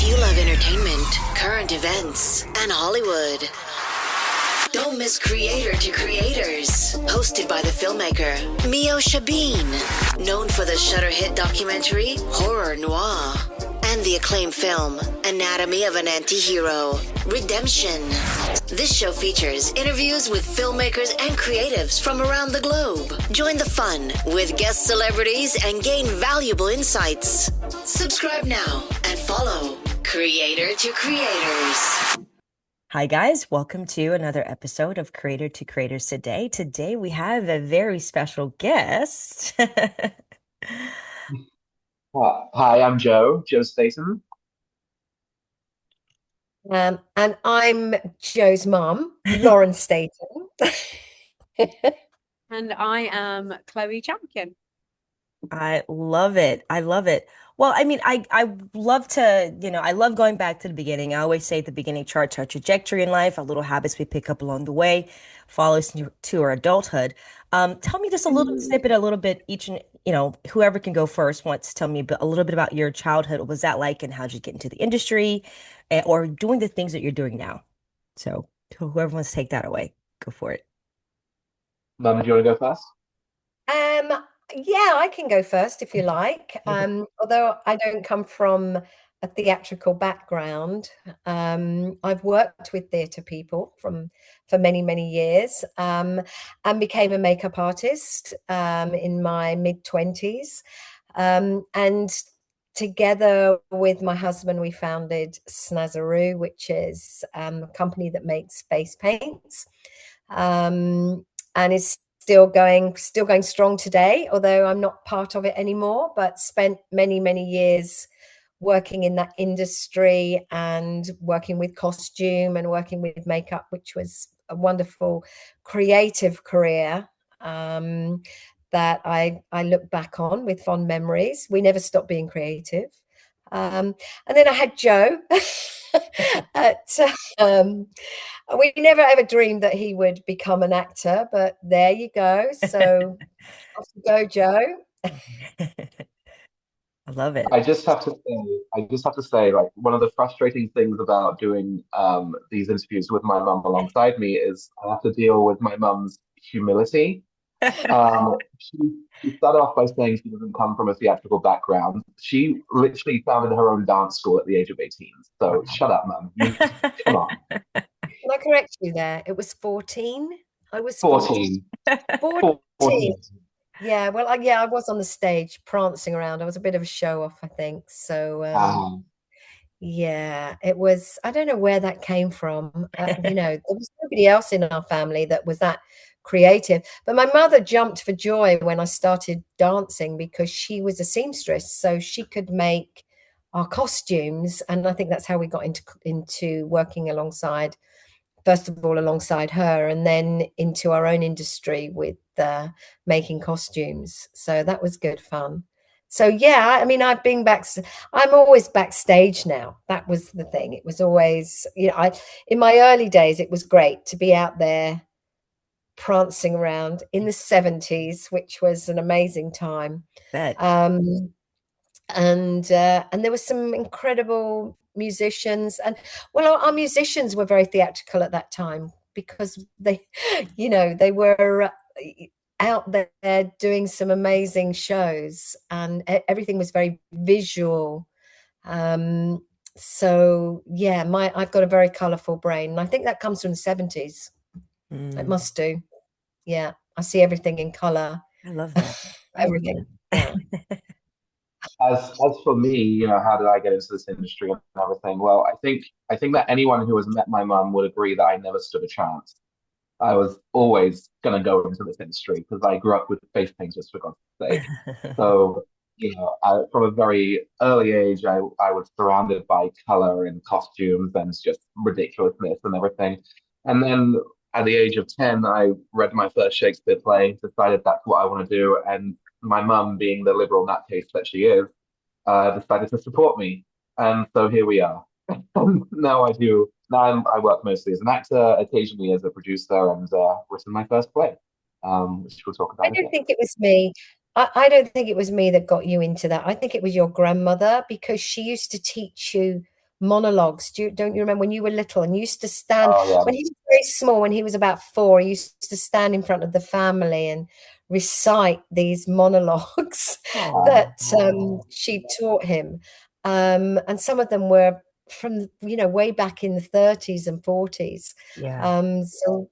If you love entertainment, current events, and Hollywood, don't miss Creator to Creators, hosted by the filmmaker Meosha Bean, known for the Shudder hit documentary Horror Noir and the acclaimed film Anatomy of an Anti-Hero, Redemption. This show features interviews with filmmakers and creatives from around the globe. Join the fun with guest celebrities and gain valuable insights. Subscribe now and follow Creator to Creators. Hi guys, welcome to another episode of Creator to Creators today. Today we have a very special guest. Hi, I'm Joe Staton. And I'm Joe's mum, Lauren Staton. And I am Chloe Champken. I love it. I love it. Well, I mean, I love to, I love going back to the beginning. I always say at the beginning charts our trajectory in life, our little habits we pick up along the way, follow us to our adulthood. Tell me just a little snippet, a little bit each, and whoever can go first wants to tell me a little bit about your childhood. What was that like, and how'd you get into the industry, or doing the things that you're doing now? So whoever wants to take that away, go for it. Mum, do you want to go first? Yeah, I can go first if you like. Although I don't come from a theatrical background, I've worked with theatre people for many, many years, and became a makeup artist in my mid-20s. And together with my husband, we founded Snazaroo, which is a company that makes face paints, and is still going strong today, although I'm not part of it anymore, but spent many, many years working in that industry and working with costume and working with makeup, which was a wonderful creative career that I look back on with fond memories. We never stopped being creative. And then I had Joe. We never ever dreamed that he would become an actor, but there you go. So off you go, Joe. I love it. I just have to say, like, one of the frustrating things about doing these interviews with my mum alongside me is I have to deal with my mum's humility. She started off by saying she doesn't come from a theatrical background. She literally founded her own dance school at the age of 18. So shut up, mum. Come on. Can I correct you there? It was 14. I was 14. 14. Yeah, well, I was on the stage prancing around. I was a bit of a show off, I think. So, yeah, it was, I don't know where that came from. There was nobody else in our family that was that creative. But my mother jumped for joy when I started dancing because she was a seamstress, so she could make our costumes. And I think that's how we got into working alongside, first of all, alongside her, and then into our own industry with making costumes. So that was good fun. So yeah, I mean, I'm always backstage now. That was the thing. It was always, in my early days, it was great to be out there prancing around in the 70s, which was an amazing time. Bet. And there were some incredible musicians, and well, our musicians were very theatrical at that time because they were out there doing some amazing shows, and everything was very visual. So yeah, I've got a very colorful brain, and I think that comes from the 70s. It must do. Yeah, I see everything in color. I love that. Everything. Yeah. As for me, how did I get into this industry and everything? Well, I think that anyone who has met my mum would agree that I never stood a chance. I was always going to go into this industry because I grew up with face painters, for God's sake. So, from a very early age, I was surrounded by color and costumes and just ridiculousness and everything. And then at the age of 10, I read my first Shakespeare play, decided that's what I want to do. And my mum, being the liberal nutcase that she is, decided to support me. And so here we are. Now I work mostly as an actor, occasionally as a producer, and written my first play, which we'll talk about. I don't think it was me. I don't think it was me that got you into that. I think it was your grandmother, because she used to teach you monologues. Don't you remember when you were little and you used to stand, Oh yeah. when he was very small, when he was about 4, he used to stand in front of the family and recite these monologues Oh, that she taught him. And some of them were from, way back in the 30s and 40s. yeah. So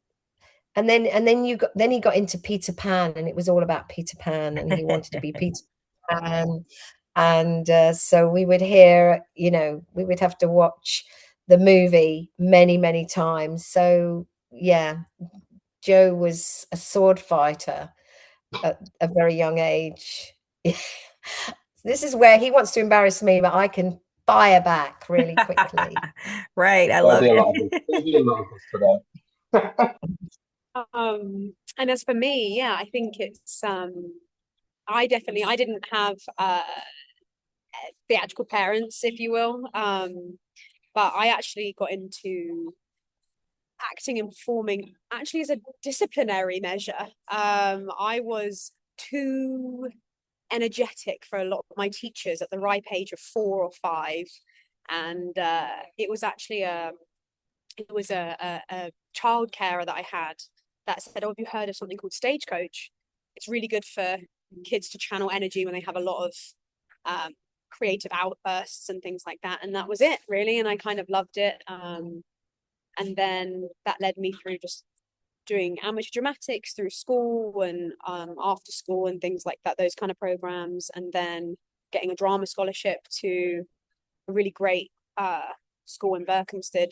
then he got into Peter Pan, and it was all about Peter Pan, and he wanted to be Peter Pan. And so we would we would have to watch the movie many, many times. So yeah, Joe was a sword fighter at a very young age. This is where he wants to embarrass me, but I can fire back really quickly. Right. I There'll love be a lot of it. there'll be a lot of us today. And as for me, yeah, I think it's I didn't have theatrical parents, if you will. But I actually got into acting and performing actually as a disciplinary measure. I was too energetic for a lot of my teachers at the ripe age of 4 or 5, and it was actually a child carer that I had that said, "Oh, have you heard of something called Stagecoach? It's really good for kids to channel energy when they have a lot of creative outbursts and things like that." And that was it, really. And I kind of loved it. And then that led me through just doing amateur dramatics through school and after school and things like that, those kind of programs. And then getting a drama scholarship to a really great school in Berkhamsted,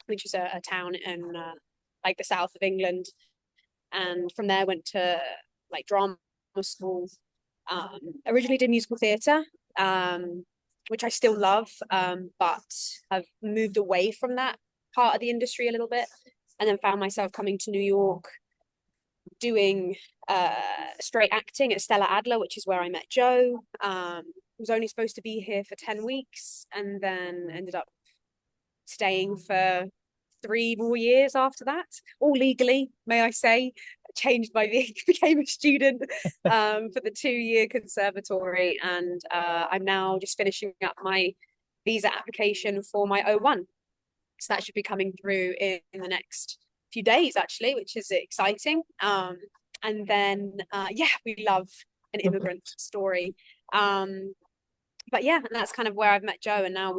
which is a town in like the south of England. And from there went to like drama school. Originally did musical theatre, which I still love, but I've moved away from that part of the industry a little bit, and then found myself coming to New York doing straight acting at Stella Adler, which is where I met Joe. Was only supposed to be here for 10 weeks and then ended up staying for 3 more years after that, all legally, may I say. Changed my became a student for the 2-year conservatory, and I'm now just finishing up my visa application for my O1. So that should be coming through in the next few days, actually, which is exciting. And then, yeah, we love an immigrant story. But yeah, and that's kind of where I've met Joe. And now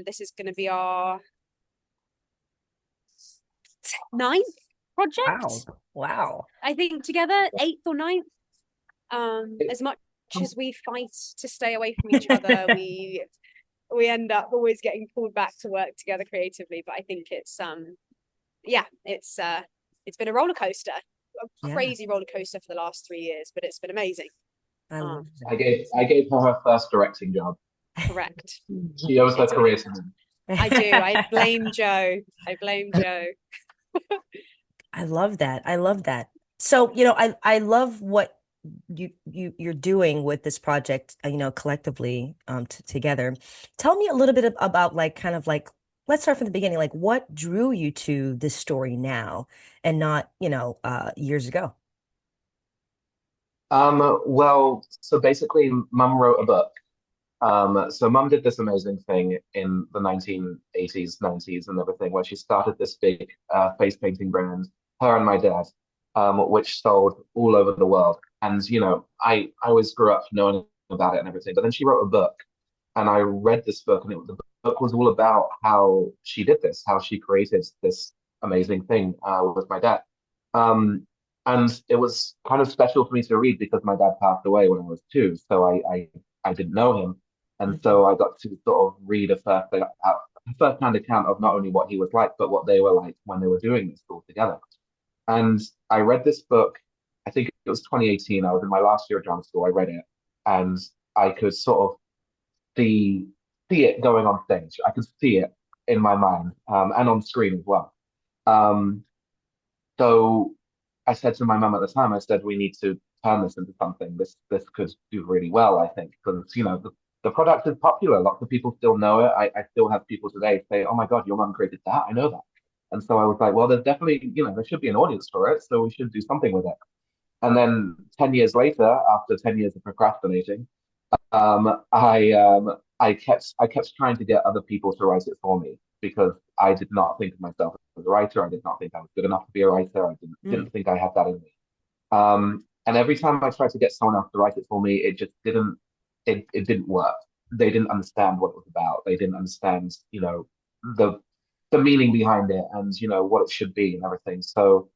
this is going to be our 9th Wow. project, Wow. I think, together, 8th or 9th. As much as we fight to stay away from each other, we end up always getting pulled back to work together creatively. But I think it's been a roller coaster, a crazy roller coaster for the last 3 years, but it's been amazing. I love I gave her first directing job. Correct. She owes her career to me. I do. I blame Joe. I love that. I love that. So, I love what you're doing with this project, collectively, together. Tell me a little bit about like kind of like let's start from the beginning. Like what drew you to this story now and not, years ago? Well, so basically, Mum wrote a book. So Mum did this amazing thing in the 1980s, 90s, and everything, where she started this big face painting brand, her and my dad, which sold all over the world. And I always grew up knowing about it and everything. But then she wrote a book, and I read this book, and the book was all about how she did this, how she created this amazing thing with my dad. Um, and it was kind of special for me to read because my dad passed away when I was 2, so I didn't know him, and Mhm. so I got to sort of read a first-hand account of not only what he was like, but what they were like when they were doing this all together. And I read this book, I think it was 2018. I was in my last year of drama school. I read it, and I could sort of see see it going on stage. I could see it in my mind, and on screen as well. Um, so I said to my mum at the time, I said, we need to turn this into something. This could do really well, I think, because the product is popular. Lots of people still know it. I still have people today say, "Oh my God, your mum created that. I know that." And so I was like, well, there's definitely, there should be an audience for it, so we should do something with it. And then 10 years later, after 10 years of procrastinating, I I kept trying to get other people to write it for me because I did not think of myself as a writer. I did not think I was good enough to be a writer. I didn't Mm. think I had that in me. And every time I tried to get someone else to write it for me, it just it didn't work. They didn't understand what it was about. They didn't understand, the the meaning behind it and what it should be and everything. So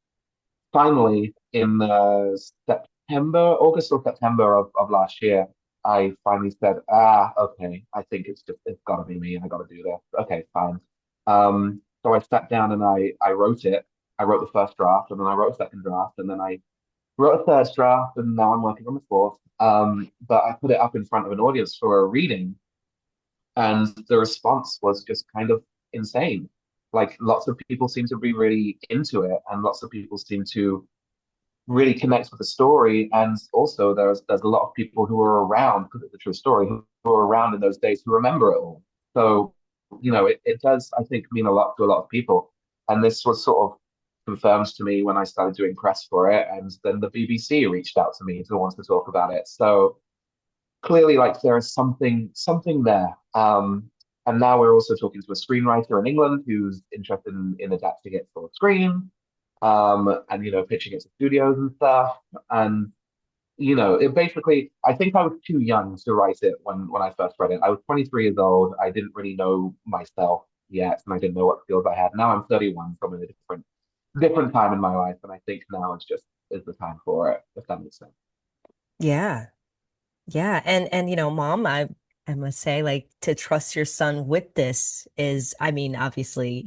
finally, in August or September of last year, I finally said, okay, I think it's got to be me, and I got to do this. Okay, fine. So I sat down and I wrote it. I wrote the first draft, and then I wrote a second draft, and then I wrote a third draft, and now I'm working on the fourth. But I put it up in front of an audience for a reading, and the response was just kind of insane. Like lots of people seem to be really into it, and lots of people seem to really connect with the story. And also, there's a lot of people who are around because it's a true story who are around in those days who remember it all. So, it does, I think, mean a lot to a lot of people. And this was sort of confirmed to me when I started doing press for it, and then the BBC reached out to me to want to talk about it. So clearly, like there is something there. And now we're also talking to a screenwriter in England who's interested in adapting it for screen, and pitching it to studios and stuff. And it basically, I think I was too young to write it when I first read it. I was 23 years old. I didn't really know myself yet, and I didn't know what skills I had. Now I'm 31, so I'm in a different time in my life, and I think now is the time for it, if that makes sense. Yeah. Yeah. And mom, I must say, like, to trust your son with this is, I mean, obviously,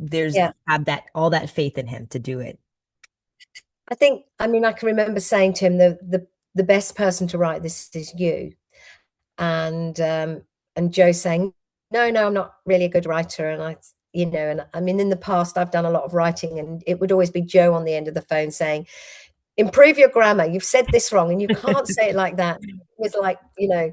there's Yeah. have that all that faith in him to do it. I mean, I can remember saying to him, the best person to write this is you. And Joe saying, no, I'm not really a good writer. And I mean, in the past, I've done a lot of writing, and it would always be Joe on the end of the phone saying, improve your grammar. You've said this wrong, and you can't say it like that. It was like, I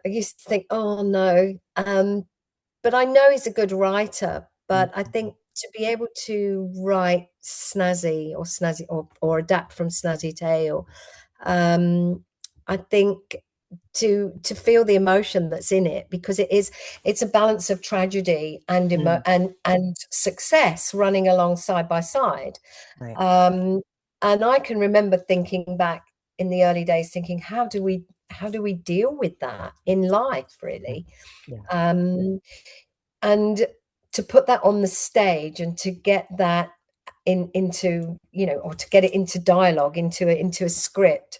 used to think, oh no. But I know he's a good writer. But I think to be able to write snazzy or adapt from Snazzy Tale, I think to feel the emotion that's in it, because it's a balance of tragedy and Mm, and success running along side by side. right. And I can remember thinking back in the early days, thinking, how do we deal with that in life, Yeah. really? Yeah. Um, and to put that on the stage and to get that into, or to get it into dialogue, into a script.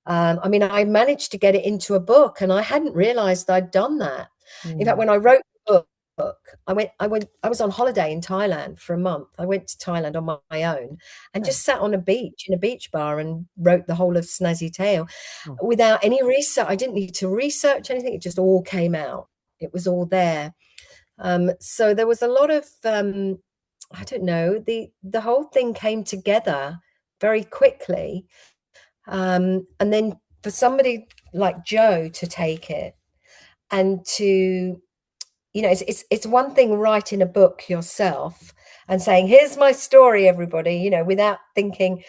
I mean, I managed to get it into a book, and I hadn't realized I'd done that. In fact, Mm, when I wrote the book, I was on holiday in Thailand for a month. I went to Thailand on my own and oh, just sat on a beach in a beach bar and wrote the whole of Snazzy Tale oh, without any research. I didn't need to research anything. It just all came out. It was all there. So there was a lot of, I don't know, the whole thing came together very quickly. And then for somebody like Joe to take it and to, it's one thing writing a book yourself and saying, here's my story, everybody, without thinking,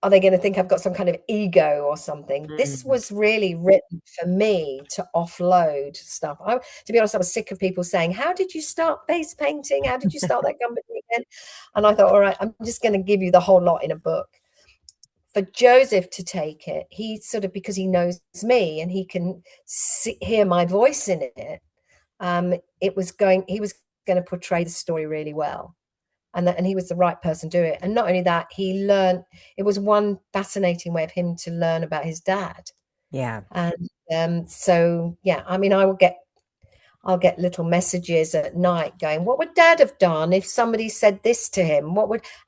are they going to think I've got some kind of ego or something? This mm. was really written for me to offload stuff. To be honest, I was sick of people saying, how did you start face painting? How did you start that company again? And I thought, all right, I'm just going to give you the whole lot in a book. For Joseph to take it, he sort of, because he knows me and he can hear my voice in it, he was going to portray the story really well. And he was the right person to do it. And not only that, it was one fascinating way of him to learn about his dad. Yeah. And so, yeah, I mean, I'll get little messages at night going, what would dad have done if somebody said this to him?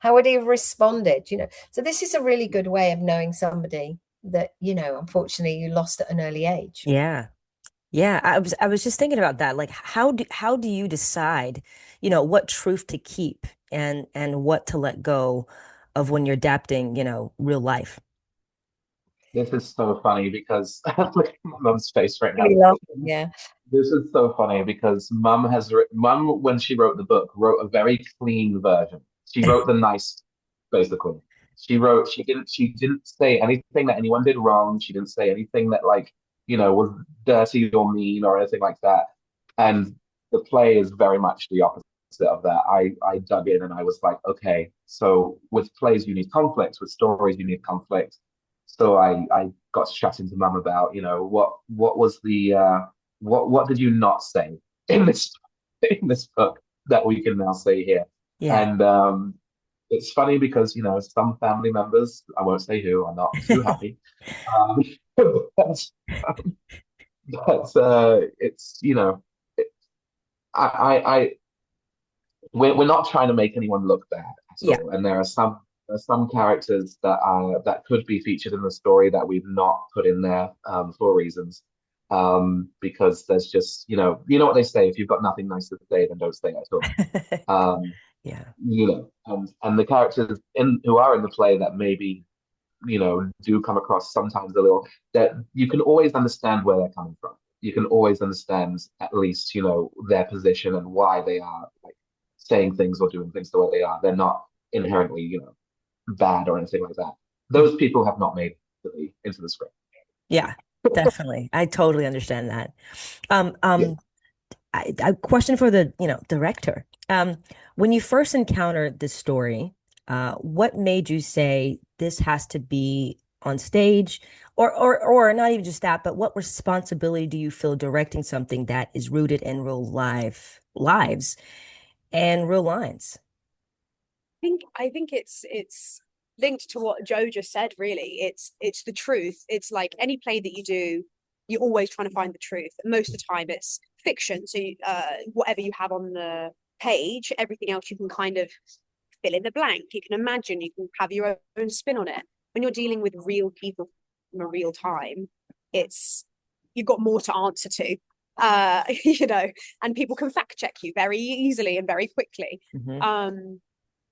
How would he have responded? So this is a really good way of knowing somebody that, unfortunately you lost at an early age. Yeah. Yeah, I was just thinking about that. Like, how do you decide, what truth to keep and what to let go of when you're adapting, real life? This is so funny because look at my mum's face right now. Really laughing, yeah. This is so funny because mum, when she wrote the book, wrote a very clean version. She wrote the nice, basically. She didn't say anything that anyone did wrong. She didn't say anything that like was dirty or mean or anything like that. And the play is very much the opposite of that. I dug in and I was like, okay, so with plays you need conflict, with stories you need conflict. So I got chatting to mum about, what was the what did you not say in this book that we can now say here? Yeah. And it's funny because, some family members, I won't say who, are not too happy. Um, but, it's, I we're not trying to make anyone look bad at Yeah. all. And there are some characters that could be featured in the story that we've not put in there for reasons. Because there's just, what they say, if you've got nothing nice to say, then don't say it at all. Um, Yeah. and the characters who are in the play that maybe, do come across sometimes a little, that you can always understand where they're coming from. You can always understand at least, their position and why they are like saying things or doing things the way they are. They're not inherently, bad or anything like that. Those people have not made into the script. Yeah, definitely. I totally understand that. Um, Yeah. um, I question for the, director. When you first encountered this story, what made you say this has to be on stage? Or not even just that, but what responsibility do you feel directing something that is rooted in real lives and real lines? I think it's linked to what Joe just said, really. It's the truth. It's like any play that you do, you're always trying to find the truth. Most of the time it's fiction. So whatever you have on the page, everything else you can kind of fill in the blank. You can imagine, you can have your own spin on it. When you're dealing with real people from a real time, it's you've got more to answer to. And people can fact check you very easily and very quickly. Hmm.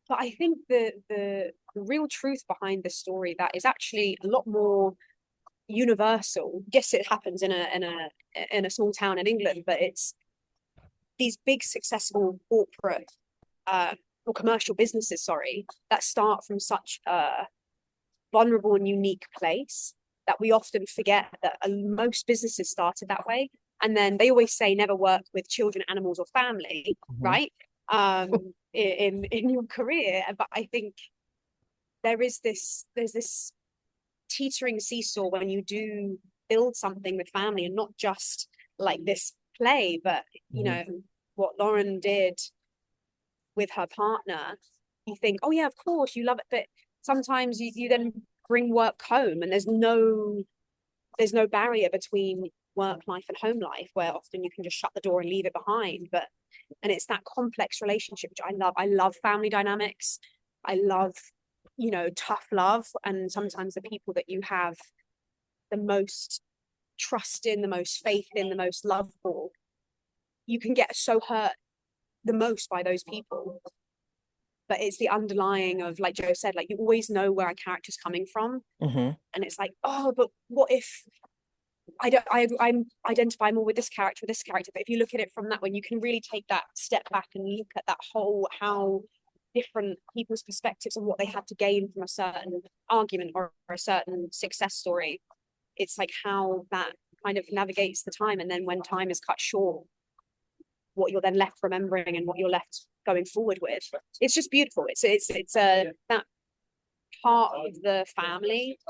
But I think the real truth behind the story that is actually a lot more universal. Yes, it happens in a small town in England, but it's these big successful corporate or commercial businesses, sorry, that start from such a vulnerable and unique place that we often forget that most businesses started that way. And then they always say never work with children, animals, or family, Hmm. right? In your career. But I think there's this teetering seesaw when you do build something with family, and not just like this play, but Hmm. what Lauren did with her partner. You think, oh yeah, of course you love it, but sometimes you then bring work home, and there's no barrier between work life and home life, where often you can just shut the door and leave it behind. And it's that complex relationship which I love. I love family dynamics. I love, tough love. And sometimes the people that you have the most trust in, the most faith in, the most love for, you can get so hurt the most by those people. But it's the underlying of, like Joe said, like you always know where a character's coming from. Hmm. And it's like, oh, but what if I don't I'm identify more with this character, but if you look at it from that way, you can really take that step back and look at that whole how different people's perspectives and what they had to gain from a certain argument or a certain success story. It's like how that kind of navigates the time, and then when time is cut short, what you're then left remembering and what you're left going forward with. It's just beautiful. It's a that part of the family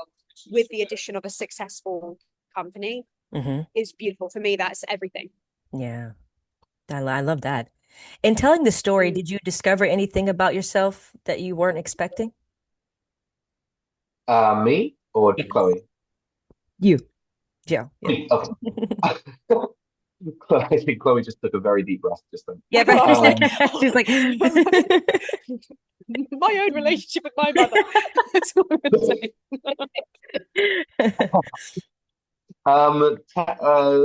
with the addition of a successful company Hmm. is beautiful. For me, that's everything. Yeah. I love that. In telling the story, Mm. did you discover anything about yourself that you weren't expecting? Me or Yes. Chloe? You, Joe. Yeah. Me. Okay. I think Chloe just took a very deep breath just then. Yeah, I right. was like, She's like, my own relationship with my mother. That's what I'm gonna say.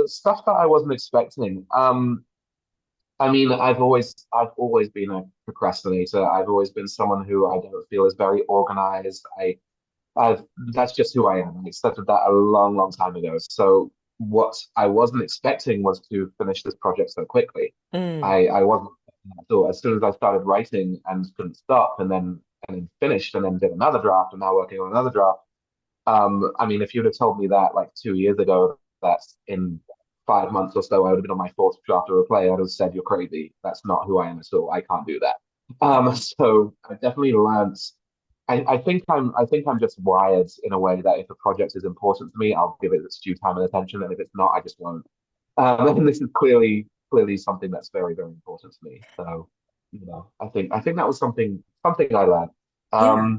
Stuff that I wasn't expecting. I mean, I've always been a procrastinator. I've always been someone who I don't feel is very organized. I've that's just who I am. I accepted that a long, long time ago. So what I wasn't expecting was to finish this project so quickly. mm, I wasn't at all. As soon as I started writing and couldn't stop, and then finished, and then did another draft, and now working on another draft. I mean, if you'd have told me that like 2 years ago that in 5 months or so I would have been on my fourth draft of a play, I'd have said, "You're crazy. That's not who I am at all. I can't do that." So I definitely learned. I think I'm just wired in a way that if a project is important to me, I'll give it its due time and attention, and if it's not, I just won't. And this is clearly something that's very, very important to me. So, I think that was something I learned. Yeah.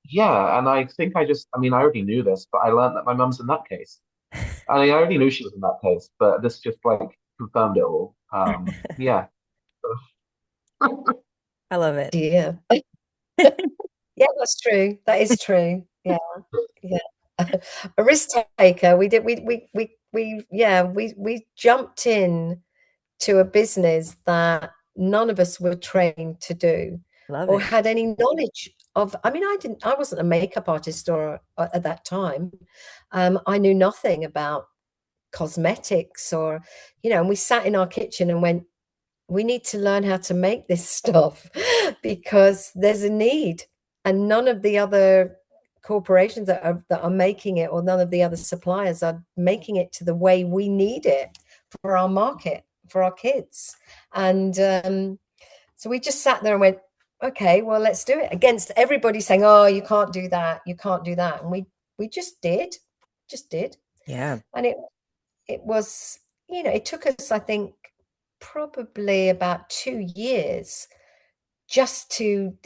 Yeah, and I mean, I already knew this, but I learned that my mum's a nutcase. I mean, I already knew she was a nutcase, but this just like confirmed it all. Yeah. I love it. Yeah. Yeah, that's true. That is true. Yeah. Yeah. A risk taker. We jumped in to a business that none of us were trained to do Love or it. had any knowledge of. I mean, I wasn't a makeup artist or at that time. I knew nothing about cosmetics or, and we sat in our kitchen and went, we need to learn how to make this stuff because there's a need, and none of the other corporations that are making it, or none of the other suppliers are making it to the way we need it for our market, for our kids. And so we just sat there and went, okay, well, let's do it, against everybody saying, oh, you can't do that, you can't do that. And we just did. Yeah. And it was, it took us, I think, probably about 2 years just to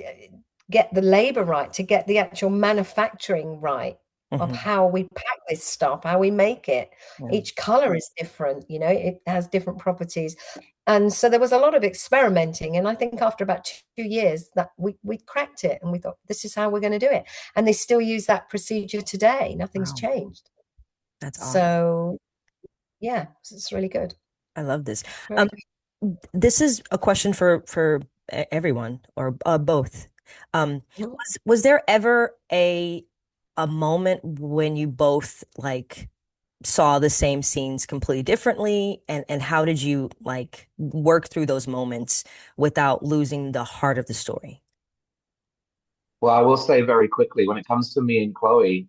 get the labor right, to get the actual manufacturing right of how we pack this stuff, how we make it. Yeah. Each color is different, it has different properties. And so there was a lot of experimenting. And I think after about 2 years that we cracked it, and we thought, this is how we're going to do it. And they still use that procedure today. Nothing's Wow. changed. That's awesome. So yeah, it's really good. I love this. Very This is a question for everyone, or both. good. Was there ever a moment when you both like saw the same scenes completely differently, and how did you like work through those moments without losing the heart of the story? Well, I will say very quickly, when it comes to me and Chloe,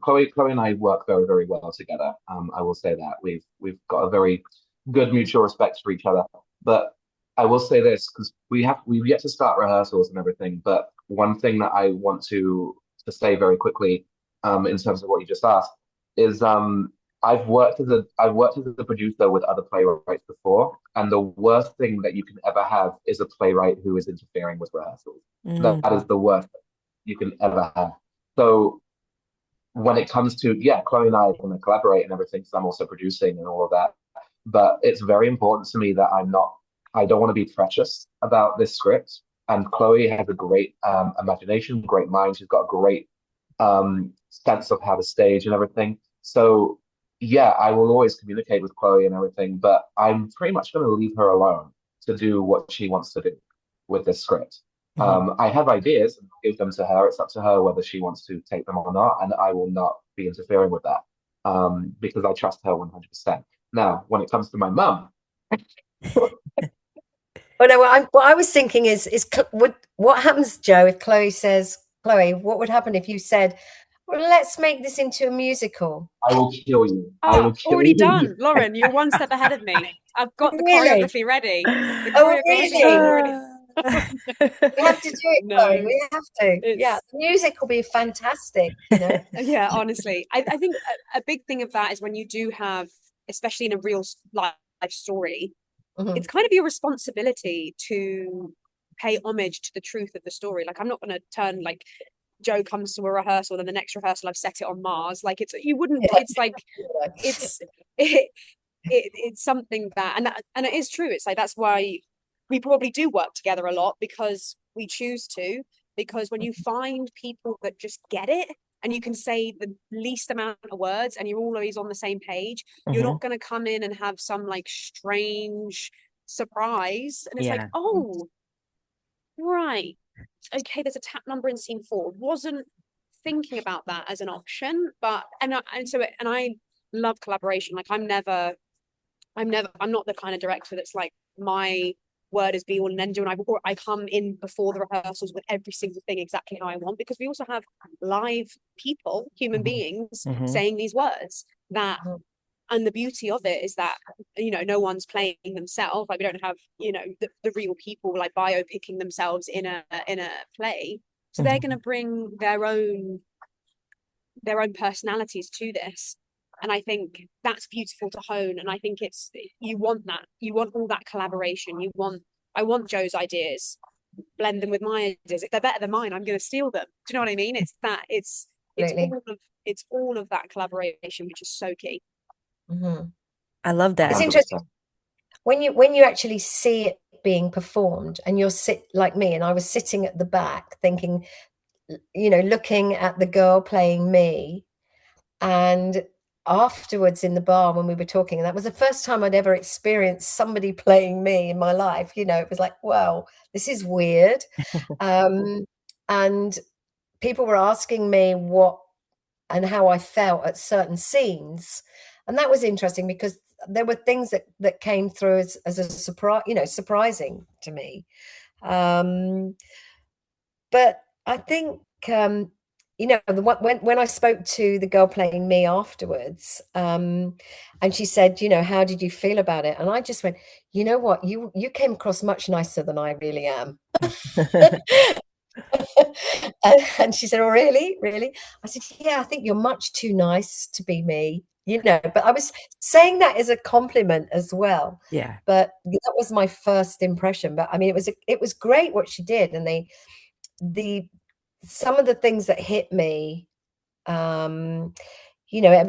Chloe and I work very, very well together. I will say that we've got a very good mutual respect for each other. But I will say this, because we've yet to start rehearsals and everything. But one thing that I want to say very quickly, in terms of what you just asked, is I've worked as a producer with other playwrights before, and the worst thing that you can ever have is a playwright who is interfering with rehearsals. That is the worst you can ever have. So when it comes to, yeah, Chloe and I are going to collaborate and everything, because I'm also producing and all of that. But it's very important to me that I don't want to be precious about this script. And Chloe has a great imagination, great mind. She's got a great sense of how to stage and everything. So yeah, I will always communicate with Chloe and everything, but I'm pretty much going to leave her alone to do what she wants to do with this script. I have ideas and give them to her. It's up to her whether she wants to take them or not, and I will not be interfering with that, because I trust her 100%. Now, when it comes to my mum, Oh no, what I was thinking is what happens, Joe, if Chloe says, Chloe, what would happen if you said, well, let's make this into a musical? I will kill you. I will kill Already you. done. Lauren, you're one step ahead of me. I've got the Really? choreography ready. The Oh, choreography is really? already. We have to do it, No, Chloe. We have to. Yeah, it's the music will be fantastic, yeah, honestly. I think a big thing of that is when you do have, especially in a real life story, it's kind of your responsibility to pay homage to the truth of the story. Like, I'm not going to turn like Joe comes to a rehearsal and the next rehearsal I've set it on Mars. Like, you wouldn't. It's like it's something and it is true. It's like that's why we probably do work together a lot, because we choose to. Because when you find people that just get it, and you can say the least amount of words and you're always on the same page, you're not going to come in and have some like strange surprise. And it's like, Yeah. oh, right. Okay, there's a tap number in scene 4. Wasn't thinking about that as an option, but and I love collaboration. Like I'm not the kind of director that's like, my word is be all and end all, and I come in before the rehearsals with every single thing exactly how I want, because we also have live people, human beings saying these words that And the beauty of it is that, no one's playing themselves. Like, we don't have, the real people like biopicking themselves in a play. So they're going to bring their own personalities to this. And I think that's beautiful to hone. And I think you want that. You want all that collaboration. I want Joe's ideas, blend them with my ideas. If they're better than mine, I'm going to steal them. Do you know what I mean? It's all of that collaboration, which is so key. I love that. It's interesting when you actually see it being performed, and you're like me, and I was sitting at the back thinking, looking at the girl playing me, and afterwards in the bar when we were talking, and that was the first time I'd ever experienced somebody playing me in my life. It was like, wow, this is weird. And people were asking me what and how I felt at certain scenes, and that was interesting because there were things that came through as a surprise, surprising to me. But I think when I spoke to the girl playing me afterwards, and she said, how did you feel about it? And I just went, you know what, you came across much nicer than I really am. And she said, oh, really? I said, yeah, I think you're much too nice to be me, but I was saying that as a compliment as well. Yeah. But that was my first impression. But I mean, it was great what she did. And some of the things that hit me, a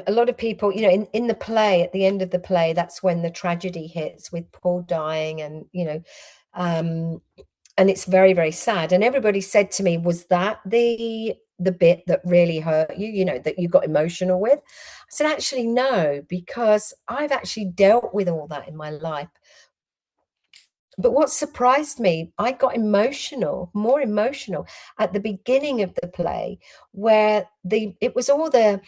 lot of people, in the play, at the end of the play, that's when the tragedy hits with Paul dying, and and it's very, very sad. And everybody said to me, was that the bit that really hurt you, that you got emotional with? I said, actually, no, because I've actually dealt with all that in my life. But what surprised me, I got more emotional at the beginning of the play, where it was all the,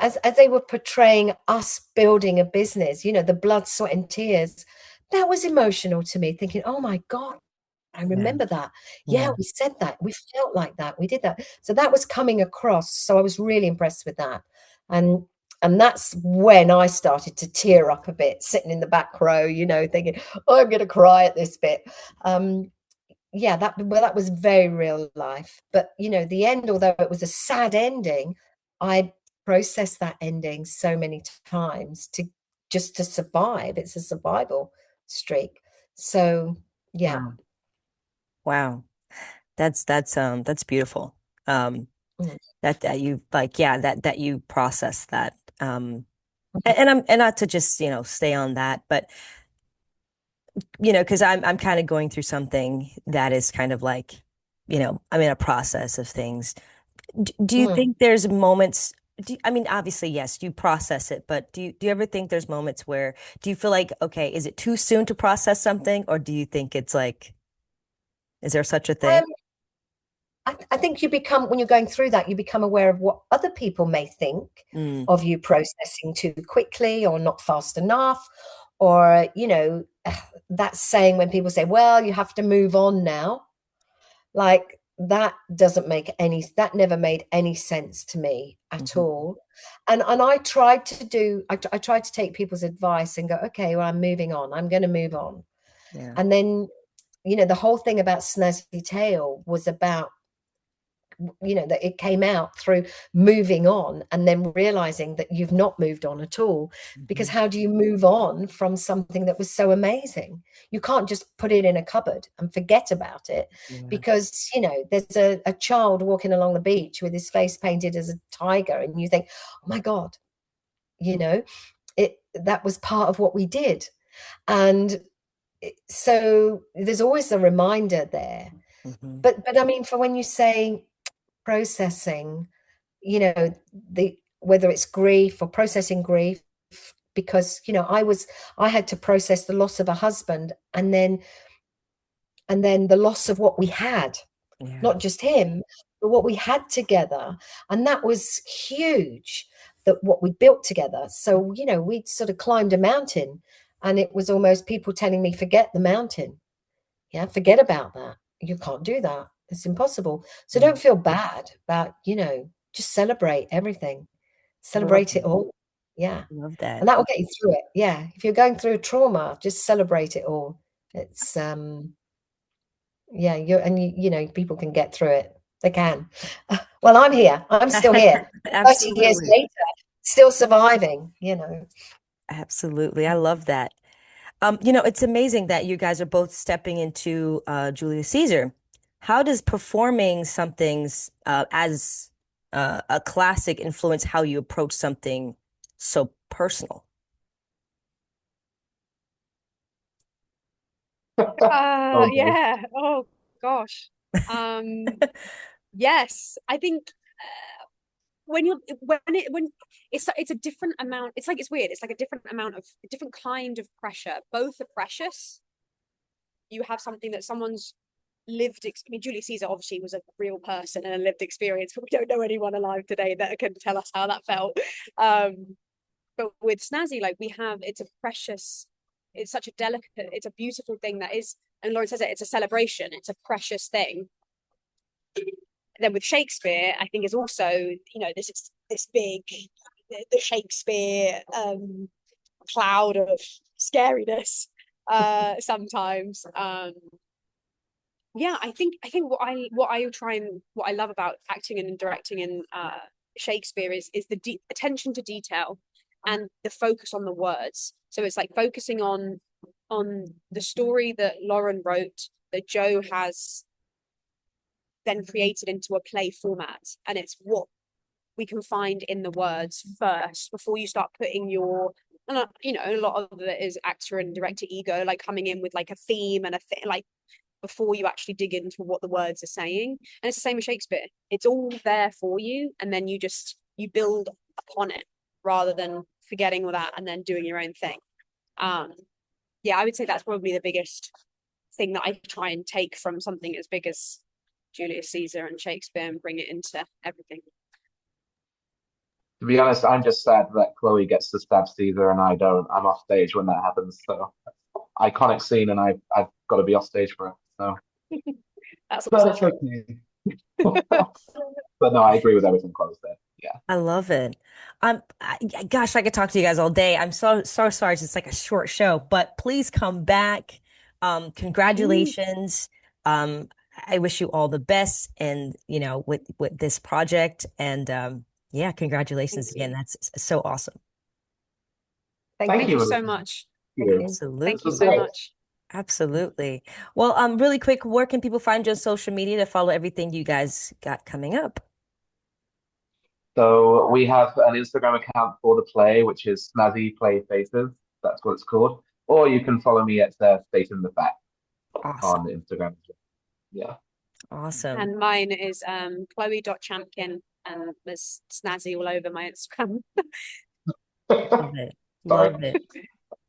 as they were portraying us building a business, the blood, sweat, and tears. That was emotional to me, thinking, oh my God, I remember that. Yeah, we said that. We felt like that. We did that. So that was coming across. So I was really impressed with that. And that's when I started to tear up a bit, sitting in the back row, thinking, oh, I'm going to cry at this bit. That was very real life. But, the end, although it was a sad ending, I processed that ending so many times to survive. It's a survival streak. So, yeah. Wow. That's beautiful. That you that you process that. And not to just, stay on that, but because I'm kind of going through something that is kind of like, I'm in a process of things. Do you think there's moments, I mean, obviously, yes, you process it, but do you ever think there's moments where, do you feel like, okay, is it too soon to process something? Or do you think it's like, is there such a thing? I think when you're going through that, you become aware of what other people may think of you processing too quickly or not fast enough. Or, that saying when people say, well, you have to move on now. Like, that never made any sense to me at all. And I tried to take people's advice and go, okay, well, I'm moving on. I'm going to move on. Yeah. And then, the whole thing about Snazzy Tale was about, that it came out through moving on and then realizing that you've not moved on at all. Because how do you move on from something that was so amazing? You can't just put it in a cupboard and forget about it. Because there's a child walking along the beach with his face painted as a tiger, and you think, oh my God, that was part of what we did. And so there's always a reminder there. But I mean, for when you say processing, whether it's grief or processing grief, because I had to process the loss of a husband, and then the loss of what we had, not just him, but what we had together. And that was huge, that what we built together. So we sort of climbed a mountain, and it was almost people telling me, forget the mountain, forget about that, you can't do that, it's impossible. So don't feel bad about, just celebrate everything, celebrate it all. Yeah. Love And that. that will get you through it. Yeah. If you're going through trauma, just celebrate it all. It's yeah, you know, people can get through it. They can. Well, I'm here. I'm still here. 30 years Absolutely. later, still surviving, you know. Absolutely. I love that. It's amazing that you guys are both stepping into Julius Caesar. How does performing something's as a classic influence how you approach something so personal? Oh God. Yeah. Oh gosh. Um, yes. I think when it's a different amount. It's like it's weird. It's like a different kind of pressure. Both are precious. You have something that someone's I mean, Julius Caesar obviously was a real person and a lived experience, but we don't know anyone alive today that can tell us how that felt. But with Snazzy, like we have, it's such a delicate, it's a beautiful thing that is, and Lauren says it's a celebration, it's a precious thing. And then with Shakespeare, I think is also, this big, the Shakespeare cloud of scariness sometimes. Yeah, I think what I love about acting and directing in Shakespeare is the attention to detail and the focus on the words. So it's like focusing on the story that Lauren wrote, that Joe has then created into a play format, and it's what we can find in the words first before you start putting your, a lot of it is actor and director ego, like coming in with like a theme and like before you actually dig into what the words are saying. And it's the same with Shakespeare. It's all there for you, and then you build upon it rather than forgetting all that and then doing your own thing. Um, yeah, I would say that's probably the biggest thing that I try and take from something as big as Julius Caesar and Shakespeare and bring it into everything. To be honest, I'm just sad that Chloe gets to stab Caesar and I don't. I'm off stage when that happens. So iconic scene, and I've got to be off stage for it. So, That's but also it's true. okay. But no, I agree with everything Chloe said. Yeah. I love it. Gosh, I could talk to you guys all day. I'm so sorry. It's like a short show, but please come back. Congratulations. Um, I wish you all the best, and with this project. And yeah, Thank congratulations again. you. That's so awesome. Thank Thank Thank you. you you. so much. Thank Thank you. you. Absolutely. This Thank you was so great. much. Absolutely. Well, really quick, where can people find you on social media to follow everything you guys got coming up? So we have an Instagram account for the play, which is Snazzy Play Faces. That's what it's called. Or you can follow me at Staton the Fact Awesome. on Instagram. Yeah. Awesome. And mine is Chloe.Champken, and there's Snazzy all over my Instagram. Love it. Sorry. Love it.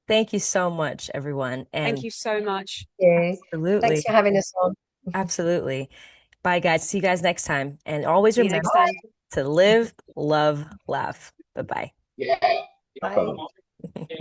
Thank you so much, everyone. Thank And you so much. Yeah. Thanks absolutely, for having us on. absolutely. Bye, guys. See you guys next time. And always See you remember next time. to live, love, laugh. Bye-bye. Yeah. Yeah. Bye. Bye.